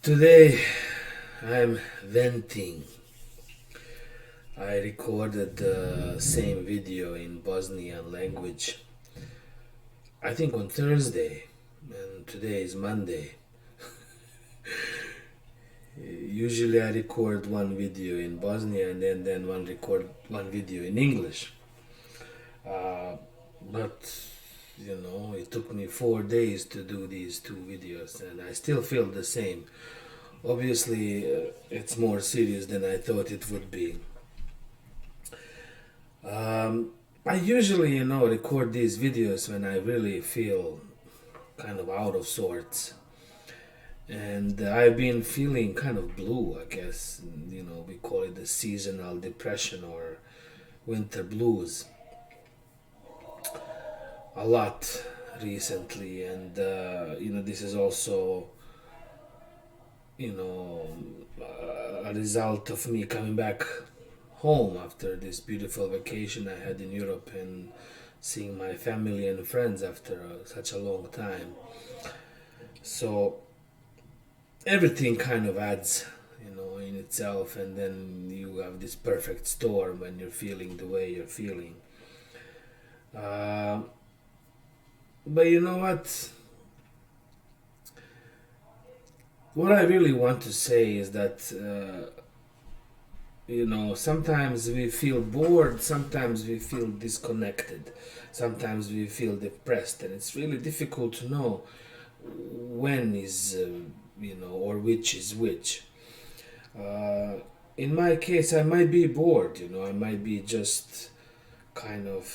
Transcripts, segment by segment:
Today I'm venting. I recorded the same video in Bosnian language, I think on Thursday, and today is Monday. Usually I record one video in Bosnian and then record one video in English. But it took me 4 days to do these two videos, and I still feel the same. Obviously, it's more serious than I thought it would be. I usually, record these videos when I really feel kind of out of sorts. And I've been feeling kind of blue, I guess. We call it the seasonal depression or winter blues a lot recently. And, this is also, you know, a result of me coming back home after this beautiful vacation I had in Europe and seeing my family and friends after such a long time. So everything kind of adds, in itself, and then you have this perfect storm when you're feeling the way you're feeling. Uh, but you know what? What I really want to say is that sometimes we feel bored, sometimes we feel disconnected, sometimes we feel depressed, and it's really difficult to know when is, or which is which. Uh, in my case, I might be bored, I might be just kind of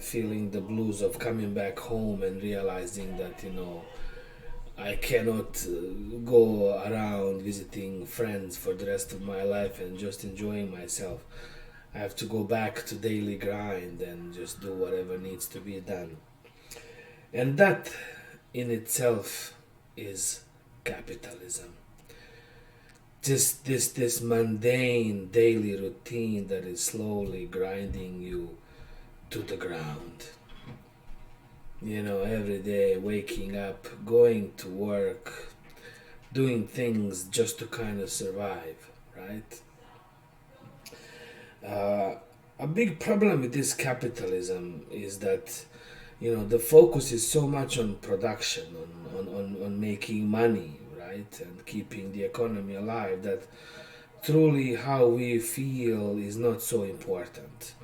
feeling the blues of coming back home and realizing that, I cannot go around visiting friends for the rest of my life and just enjoying myself. I have to go back to daily grind and just do whatever needs to be done. And that in itself is capitalism. Just this mundane daily routine that is slowly grinding you to the ground. Every day waking up, going to work, doing things just to kind of survive, right? A big problem with this capitalism is that, the focus is so much on production, on making money, right? And keeping the economy alive that truly how we feel is not so important.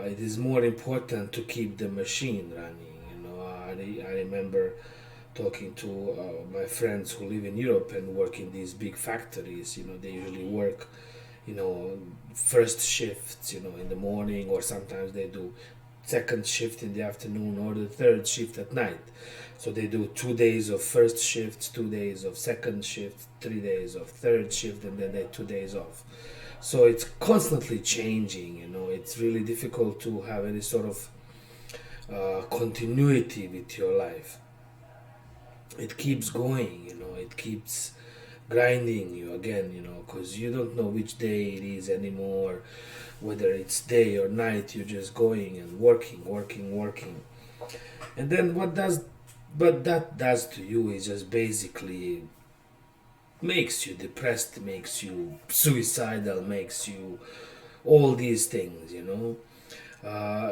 It is more important to keep the machine running. I remember talking to my friends who live in Europe and work in these big factories. They usually work, first shifts, in the morning, or sometimes they do second shift in the afternoon or the third shift at night. So they do 2 days of first shift, 2 days of second shift, 3 days of third shift, and then they 2 days off. So it's constantly changing. It's really difficult to have any sort of continuity with your life. It keeps going. It keeps grinding you again. Because you don't know which day it is anymore, whether it's day or night. You're just going and working, and then but that does to you is just basically makes you depressed, makes you suicidal, makes you all these things,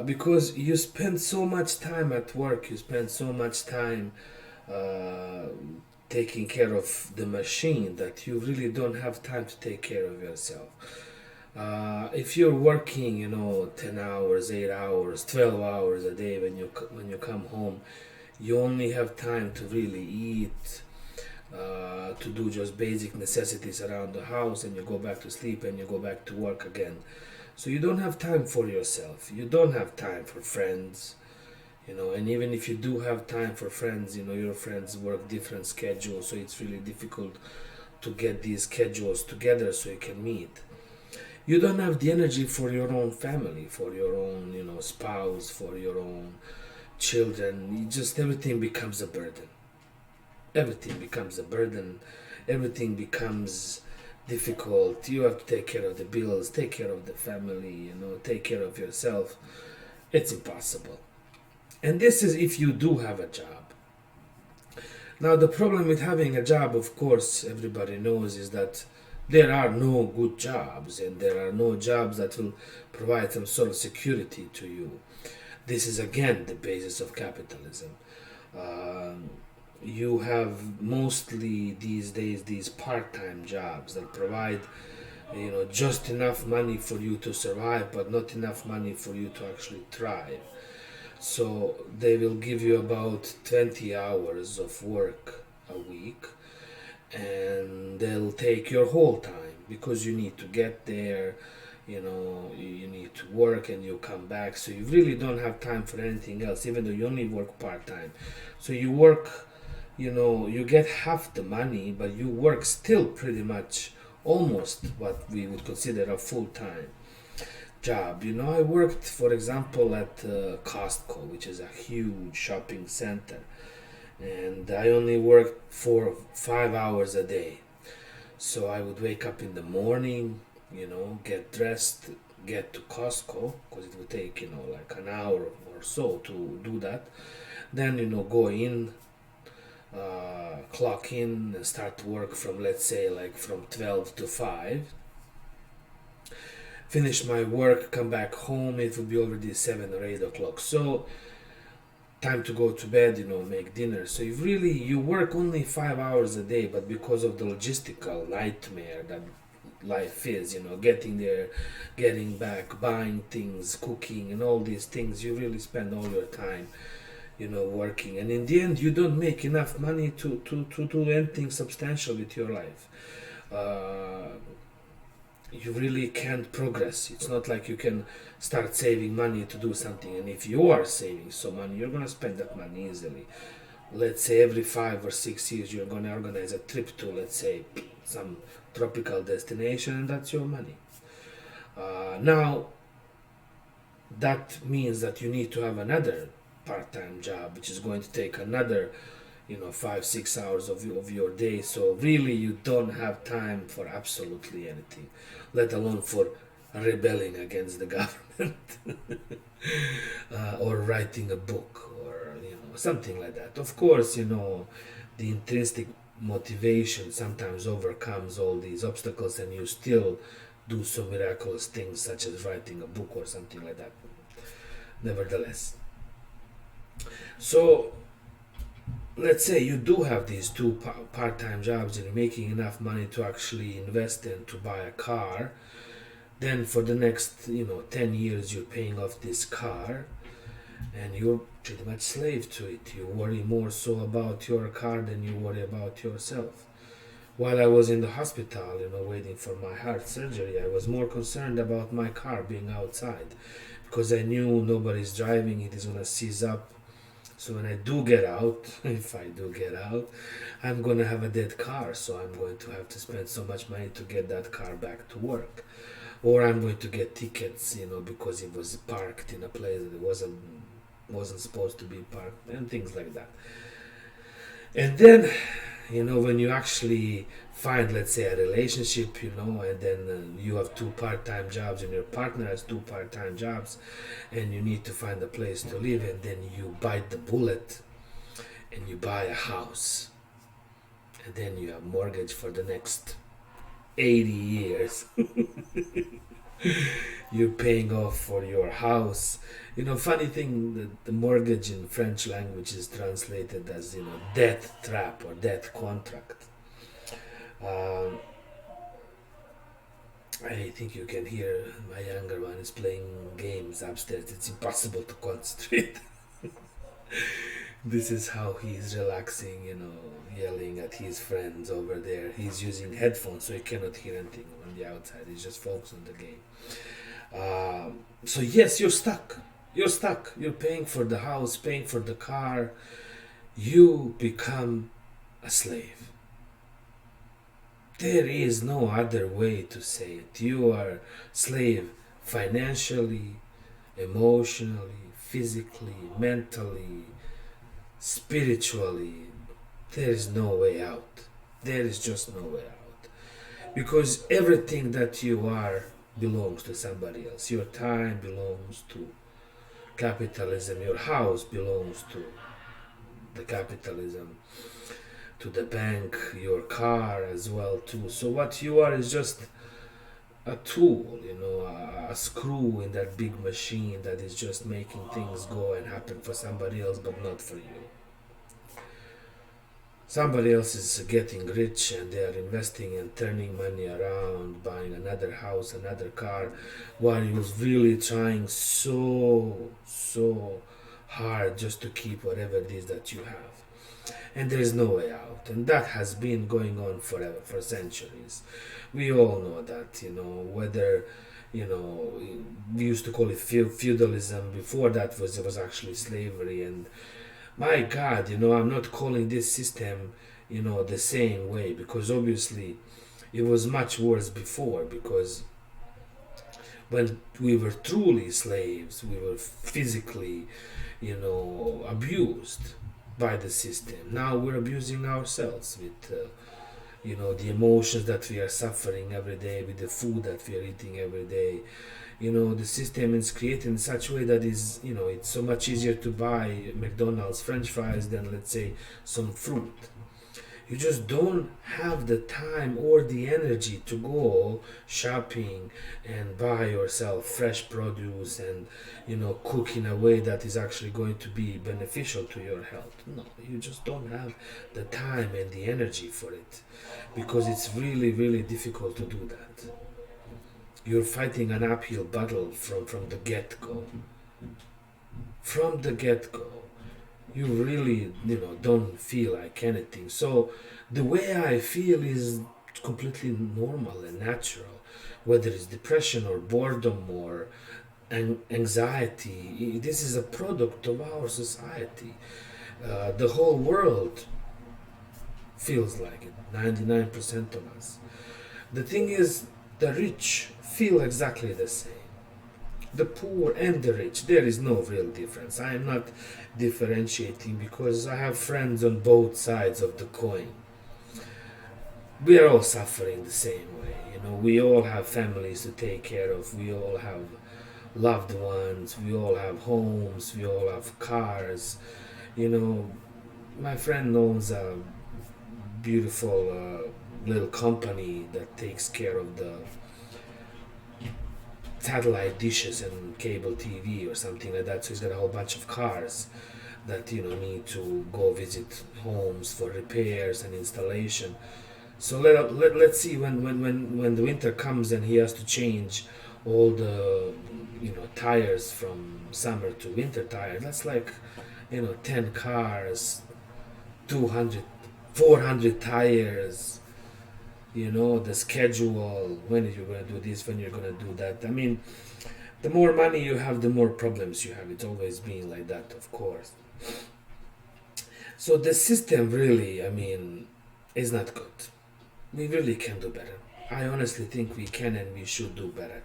because you spend so much time at work, you spend so much time uh, taking care of the machine that you really don't have time to take care of yourself. If you're working, 10 hours, 8 hours, 12 hours a day, when you come home, you only have time to really eat, to do just basic necessities around the house, and you go back to sleep and you go back to work again. So you don't have time for yourself. You don't have time for friends, and even if you do have time for friends, your friends work different schedules, so it's really difficult to get these schedules together so you can meet. You don't have the energy for your own family, for your own, spouse, for your own children. Everything becomes a burden. Everything becomes a burden. Everything becomes difficult. You have to take care of the bills, take care of the family, take care of yourself. It's impossible. And this is if you do have a job. Now, the problem with having a job, of course, everybody knows, is that there are no good jobs and there are no jobs that will provide some sort of security to you. This is again the basis of capitalism. Um, you have mostly these days these part-time jobs that provide, just enough money for you to survive, but not enough money for you to actually thrive. So they will give you about 20 hours of work a week, and they'll take your whole time because you need to get there, you need to work and you come back. So you really don't have time for anything else, even though you only work part time. So you work, you get half the money, but you work still pretty much almost what we would consider a full time job. I worked, for example, at Costco, which is a huge shopping center, and I only worked for 5 hours a day. So I would wake up in the morning, get dressed, get to Costco, because it would take, like an hour or so to do that. Then, go in, clock in, and start work from, let's say, like from 12 to 5. Finish my work, come back home, it would be already 7 or 8 o'clock. So time to go to bed, make dinner. So you work only 5 hours a day, but because of the logistical nightmare that life is, getting there, getting back, buying things, cooking, and all these things, you really spend all your time, working. And in the end, you don't make enough money to do anything substantial with your life. You really can't progress. It's not like you can start saving money to do something. And if you are saving some money, you're going to spend that money easily. Let's say every 5 or 6 years, you're going to organize a trip to, let's say, some tropical destination, and that's your money. Now, that means that you need to have another part-time job, which is going to take another 5-6 hours of your day. So really you don't have time for absolutely anything, let alone for rebelling against the government or writing a book, or something like that. Of course, the intrinsic motivation sometimes overcomes all these obstacles, and you still do some miraculous things such as writing a book or something like that, nevertheless. So let's say you do have these two part-time jobs and you're making enough money to actually invest in to buy a car. Then for the next 10 years you're paying off this car, and you're pretty much slave to it. You worry more so about your car than you worry about yourself. While I was in the hospital, waiting for my heart surgery, I was more concerned about my car being outside, because I knew nobody's driving, it is going to seize up. So when I do get out, if I do get out, I'm going to have a dead car. So I'm going to have to spend so much money to get that car back to work. Or I'm going to get tickets, because it was parked in a place that it wasn't supposed to be parked, and things like that. And then, when you actually find, let's say, a relationship, and then you have two part-time jobs and your partner has two part-time jobs, and you need to find a place to live, and then you bite the bullet and you buy a house, and then you have mortgage for the next 80 years. You're paying off for your house. Funny thing, the mortgage in French language is translated as, death trap or death contract. I think you can hear my younger one is playing games upstairs. It's impossible to concentrate. This is how he's relaxing, yelling at his friends over there. He's using headphones, so he cannot hear anything on the outside. He's just focused on the game. So yes, you're stuck. You're stuck. You're paying for the house, paying for the car. You become a slave. There is no other way to say it. You are slave financially, emotionally, physically, mentally, spiritually. There is no way out. There is just no way out. Because everything that you are belongs to somebody else. Your time belongs to capitalism. Your house belongs to the capitalism. to the bank, your car as well too. So what you are is just a tool, a screw in that big machine that is just making things go and happen for somebody else, but not for you. Somebody else is getting rich and they are investing and turning money around, buying another house, another car, while you're really trying so hard just to keep whatever it is that you have. And there is no way out. And that has been going on forever, for centuries. We all know that, whether, we used to call it feudalism. Before that it was actually slavery. And my God, I'm not calling this system, the same way, because obviously it was much worse before, because when we were truly slaves, we were physically, abused by the system. Now we're abusing ourselves with, the emotions that we are suffering every day, with the food that we are eating every day. The system is created in such a way that is, it's so much easier to buy McDonald's French fries than, let's say, some fruit. You just don't have the time or the energy to go shopping and buy yourself fresh produce and, cook in a way that is actually going to be beneficial to your health. No, you just don't have the time and the energy for it, because it's really, really difficult to do that. You're fighting an uphill battle from the get-go. From the get-go. You really, don't feel like anything. So the way I feel is completely normal and natural. Whether it's depression or boredom or anxiety, this is a product of our society. The whole world feels like it, 99% of us. The thing is, the rich feel exactly the same. The poor and the rich, there is no real difference. I am not differentiating, because I have friends on both sides of the coin. We are all suffering the same way. We all have families to take care of. We all have loved ones. We all have homes. We all have cars. My friend owns a beautiful little company that takes care of the satellite dishes and cable TV or something like that. So he's got a whole bunch of cars that need to go visit homes for repairs and installation. So let's see, when the winter comes and he has to change all the tires from summer to winter tires. That's like 10 cars, 200, 400 tires. The schedule, when you're going to do this, when you're going to do that. I mean, the more money you have, the more problems you have. It's always been like that, of course. So the system really, is not good. We really can do better. I honestly think we can and we should do better.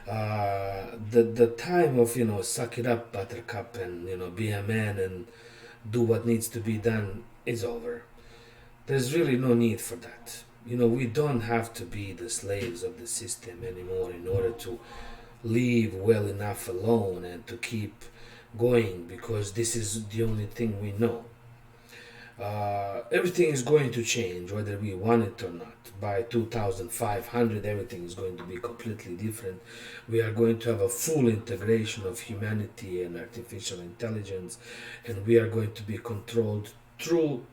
The time of suck it up, buttercup, and be a man and do what needs to be done is over. There's really no need for that. We don't have to be the slaves of the system anymore in order to leave well enough alone and to keep going, because this is the only thing we know. Everything is going to change whether we want it or not. By 2500 everything is going to be completely different. We are going to have a full integration of humanity and artificial intelligence, and we are going to be controlled through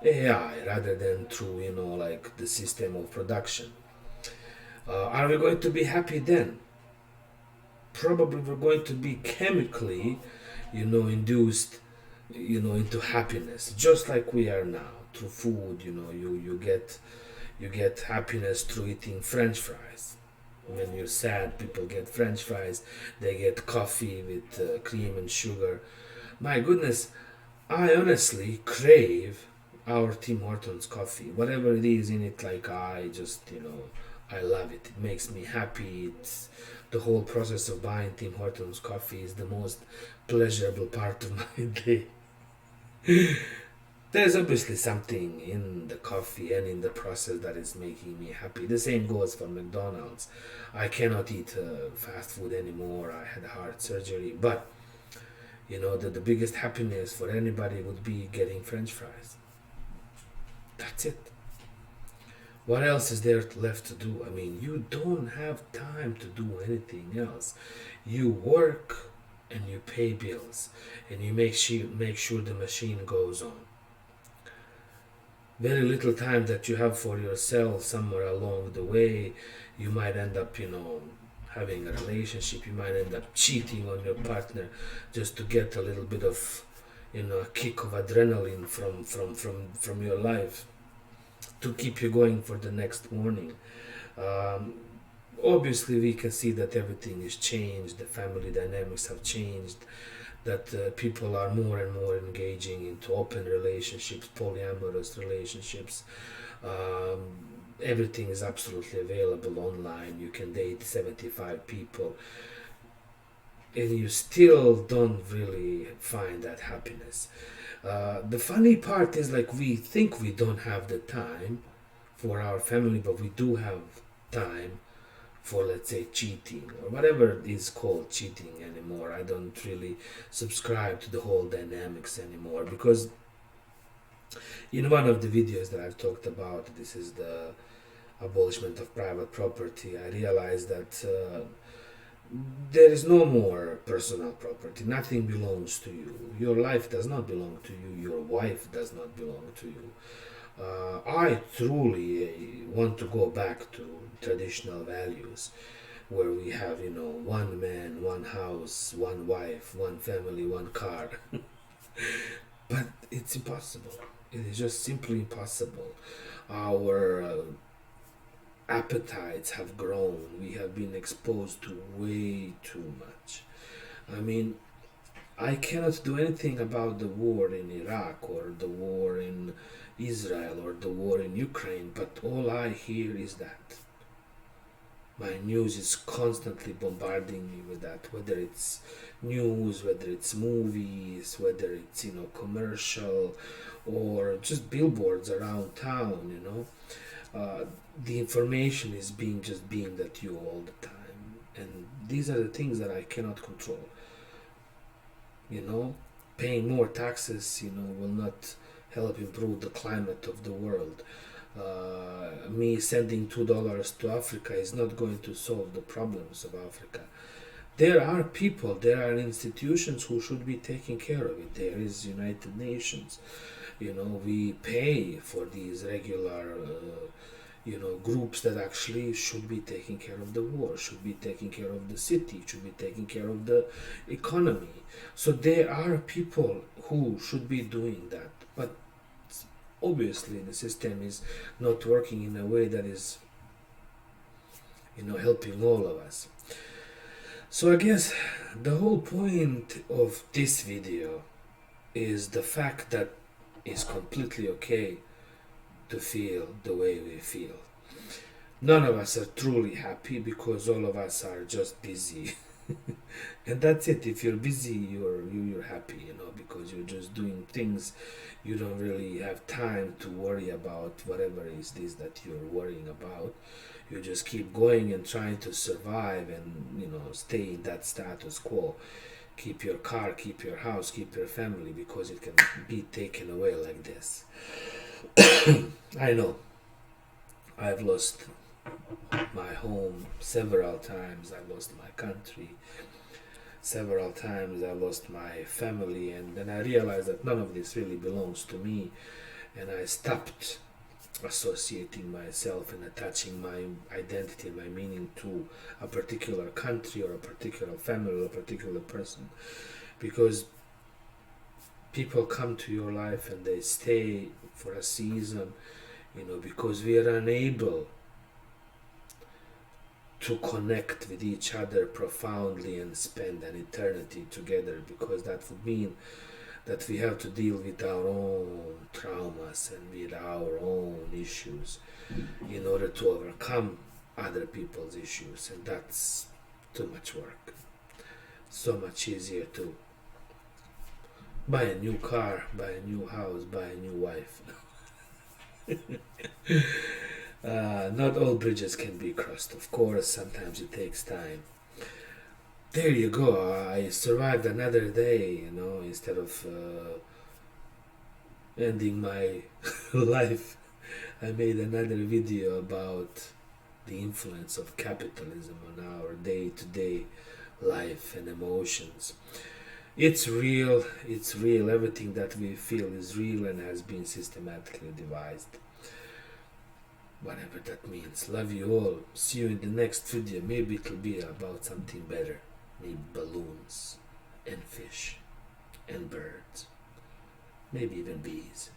AI rather than through like the system of production. Are we going to be happy then? Probably we're going to be chemically induced into happiness, just like we are now through food. You get happiness through eating French fries. When you're sad, people get French fries. They get coffee with cream and sugar. My goodness, I honestly crave our Tim Hortons coffee, whatever it is in it. Like, I just I love it. It makes me happy. It's the whole process of buying Tim Hortons coffee is the most pleasurable part of my day. There's obviously something in the coffee and in the process that is making me happy. The same goes for McDonald's. I cannot eat fast food anymore. I had heart surgery, but the biggest happiness for anybody would be getting French fries. That's it. What else is there left to do? I mean, you don't have time to do anything else. You work and you pay bills and you make sure the machine goes on. Very little time that you have for yourself somewhere along the way. You might end up, having a relationship. You might end up cheating on your partner just to get a little bit of, a kick of adrenaline from your life to keep you going for the next morning. Um, Obviously, we can see that everything is changed. The family dynamics have changed. That people are more and more engaging into open relationships, polyamorous relationships. Um, Everything is absolutely available online. You can date 75 people, and you still don't really find that happiness. The funny part is, like, we think we don't have the time for our family, but we do have time for, let's say, cheating or whatever is called cheating anymore. I don't really subscribe to the whole dynamics anymore, because in one of the videos that I've talked about, this is the abolishment of private property, I realized that there is no more personal property. Nothing belongs to you. Your life does not belong to you. Your wife does not belong to you. I truly want to go back to traditional values where we have, one man, one house, one wife, one family, one car. But it's impossible. It is just simply impossible. Our appetites have grown. We have been exposed to way too much. I mean, I cannot do anything about the war in Iraq or the war in Israel or the war in Ukraine, but all I hear is that. My news is constantly bombarding me with that, whether it's news, whether it's movies, whether it's, commercial, or just billboards around town. The information is being at you all the time, and these are the things that I cannot control. Paying more taxes, will not help improve the climate of the world. Me sending $2 to Africa is not going to solve the problems of Africa. There are people, there are institutions who should be taking care of it. There is United Nations. We pay for these regular groups that actually should be taking care of the war, should be taking care of the city, should be taking care of the economy. So there are people who should be doing that, but obviously the system is not working in a way that is, helping all of us. So I guess the whole point of this video is the fact that it's completely okay to feel the way we feel. None of us are truly happy because all of us are just busy. And that's it. If you're busy, you're happy, because you're just doing things. You don't really have time to worry about whatever it is that you're worrying about. You just keep going and trying to survive and, stay in that status quo. Keep your car, keep your house, keep your family, because it can be taken away like this. I know. I've lost my home several times. I lost my country several times. I lost my family, and then I realized that none of this really belongs to me, and I stopped associating myself and attaching my identity and my meaning to a particular country or a particular family or a particular person, because people come to your life and they stay for a season, because we are unable to connect with each other profoundly and spend an eternity together, because that would mean that we have to deal with our own traumas and with our own issues in order to overcome other people's issues, and that's too much work. So much easier to buy a new car, buy a new house, buy a new wife. Not all bridges can be crossed, of course. Sometimes it takes time. There you go. I survived another day, instead of ending my life I made another video about the influence of capitalism on our day-to-day life and emotions. It's real, everything that we feel is real and has been systematically devised. Whatever that means. Love you all. See you in the next video. Maybe it'll be about something better. Maybe balloons and fish and birds. Maybe even bees.